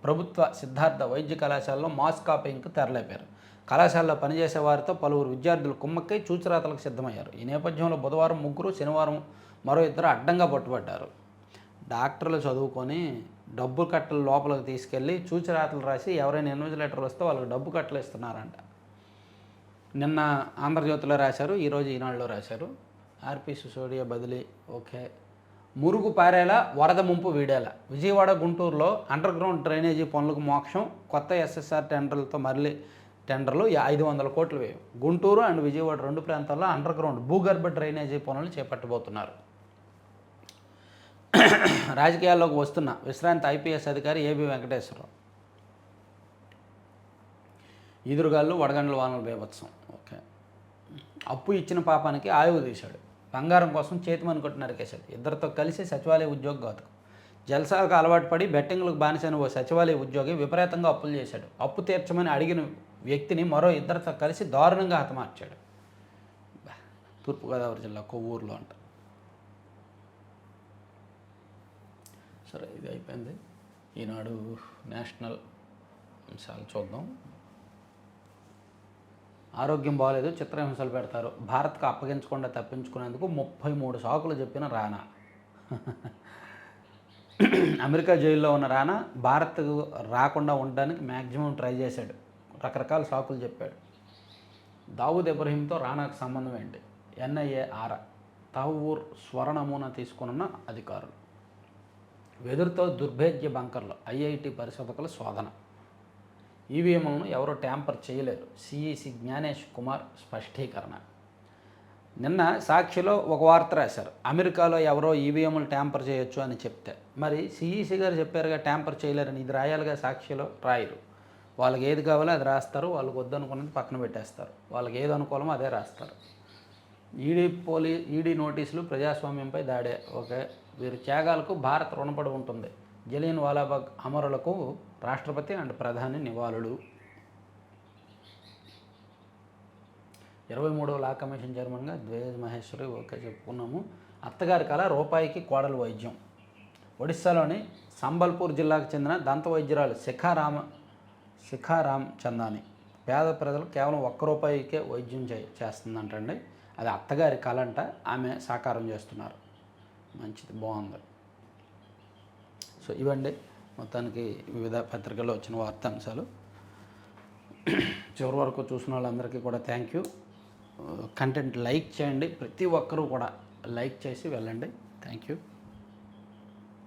ప్రభుత్వ సిద్ధార్థ వైద్య కళాశాలలో మాస్ కాపీయింగ్కు తెరలేపారు. కళాశాలలో పనిచేసే వారితో పలువురు విద్యార్థులు కుమ్మక్కై చూచిరాతలకు సిద్ధమయ్యారు. ఈ నేపథ్యంలో బుధవారం 3, శనివారం మరో 2 అడ్డంగా పట్టుబడ్డారు. డాక్టర్లు చదువుకొని డబ్బు కట్టలు లోపలికి తీసుకెళ్ళి చూచిరాతలు రాసి ఎవరైనా ఇన్విజిలేటర్లు వస్తే వాళ్ళకి డబ్బు కట్టలు ఇస్తున్నారంట. నిన్న ఆంధ్రజ్యోతిలో రాశారు, ఈరోజు ఈనాడులో రాశారు. ఆర్పి సిసోడియా బదిలీ. ఓకే, మురుగు పారేలా, వరద ముంపు వీడేలా. విజయవాడ, గుంటూరులో అండర్ గ్రౌండ్ డ్రైనేజీ పనులకు మోక్షం. కొత్త ఎస్ఎస్ఆర్ టెండర్లతో టెండర్లు 500 కోట్లు వ్యయం. గుంటూరు అండ్ విజయవాడ 2 ప్రాంతాల్లో అండర్ గ్రౌండ్ భూగర్భ డ్రైనేజీ పనులు చేపట్టబోతున్నారు. రాజకీయాల్లోకి వస్తున్న విశ్రాంత ఐపీఎస్ అధికారి ఏబి వెంకటేశ్వరరావు. ఈదురుగాళ్ళు వడగండ్ల వానలు బీభత్సం. ఓకే. అప్పు ఇచ్చిన పాపానికి ఆయువు తీశాడు. బంగారం కోసం చేతిమని కొట్టి నరికేశాడు. ఇద్దరితో కలిసి సచివాలయ ఉద్యోగి ఘాతుకం. జల్సాలకు అలవాటు పడి బెట్టింగ్లకు బానిసైన ఓ సచివాలయ ఉద్యోగి విపరీతంగా అప్పులు చేశాడు. అప్పు తీర్చమని అడిగిన వ్యక్తిని మరో ఇద్దరితో కలిసి దారుణంగా హతమార్చాడు. తూర్పుగోదావరి జిల్లా కొవ్వూరులో అంట. సరే, ఇది అయిపోయింది. ఈనాడు నేషనల్ అంశాలు చూద్దాం. ఆరోగ్యం బాగోలేదు, చిత్రహింసలు పెడతారు, భారత్కు అప్పగించకుండా తప్పించుకునేందుకు 33 సాకులు చెప్పిన రానా. అమెరికా జైల్లో ఉన్న రానా భారత్కు రాకుండా ఉండడానికి మ్యాక్సిమం ట్రై చేశాడు. రకరకాల సాకులు చెప్పాడు. దావూద్ ఇబ్రహీంతో రానాకు సంబంధం ఏంటి? ఎన్ఐఏ ఆరా. తహవూర్ స్వర నమూనా తీసుకున్న అధికారులు. వెదురుతో దుర్భేద్య బంకర్లు. ఐఐటి పరిశోధకుల శోధన. ఈవీఎంలను ఎవరో ట్యాంపర్ చేయలేరు. సిఈసి జ్ఞానేష్ కుమార్ స్పష్టీకరణ. నిన్న సాక్షిలో ఒక వార్త రాశారు. అమెరికాలో ఎవరో ఈవీఎంలు ట్యాంపర్ చేయొచ్చు అని చెప్తే, మరి సిఈసి గారు చెప్పారుగా ట్యాంపర్ చేయలేరని. ఇది రాయాలిగా, సాక్షిలో రాయరు. వాళ్ళకి ఏది కావాలో అది రాస్తారు, వాళ్ళకి వద్దనుకున్నది పక్కన పెట్టేస్తారు, వాళ్ళకి ఏది అనుకూలమో అదే రాస్తారు. ఈడీ నోటీసులు ప్రజాస్వామ్యంపై దాడే. ఓకే. వీరి త్యాగాలకు భారత్ రుణపడి ఉంటుంది. జలియన్ వాలాబాగ్ అమరులకు రాష్ట్రపతి అండ్ ప్రధాని నివాళులు. 23వ లా కమిషన్ చైర్మన్గా ద్వేజ్ మహేశ్వరి. ఓకే, చెప్పుకున్నాము. అత్తగారి కళ రూపాయికి కోడలు వైద్యం. ఒడిస్సాలోని సంబల్పూర్ జిల్లాకు చెందిన దంత వైద్యురాలు శిఖారామ్ చందాని పేద ప్రజలు కేవలం ₹1 వైద్యం చేస్తుందంటండి. అది అత్తగారి కళ అంట. ఆమె సాకారం చేస్తున్నారు. మంచిది, బాగుంది. సో ఇవండి మొత్తానికి వివిధ పత్రికల్లో వచ్చిన వార్తాంశాలు. చివరి వరకు చూసిన వాళ్ళందరికీ కూడా థ్యాంక్ యూ. కంటెంట్ లైక్ చేయండి. ప్రతి ఒక్కరూ కూడా లైక్ చేసి వెళ్ళండి. Thank you.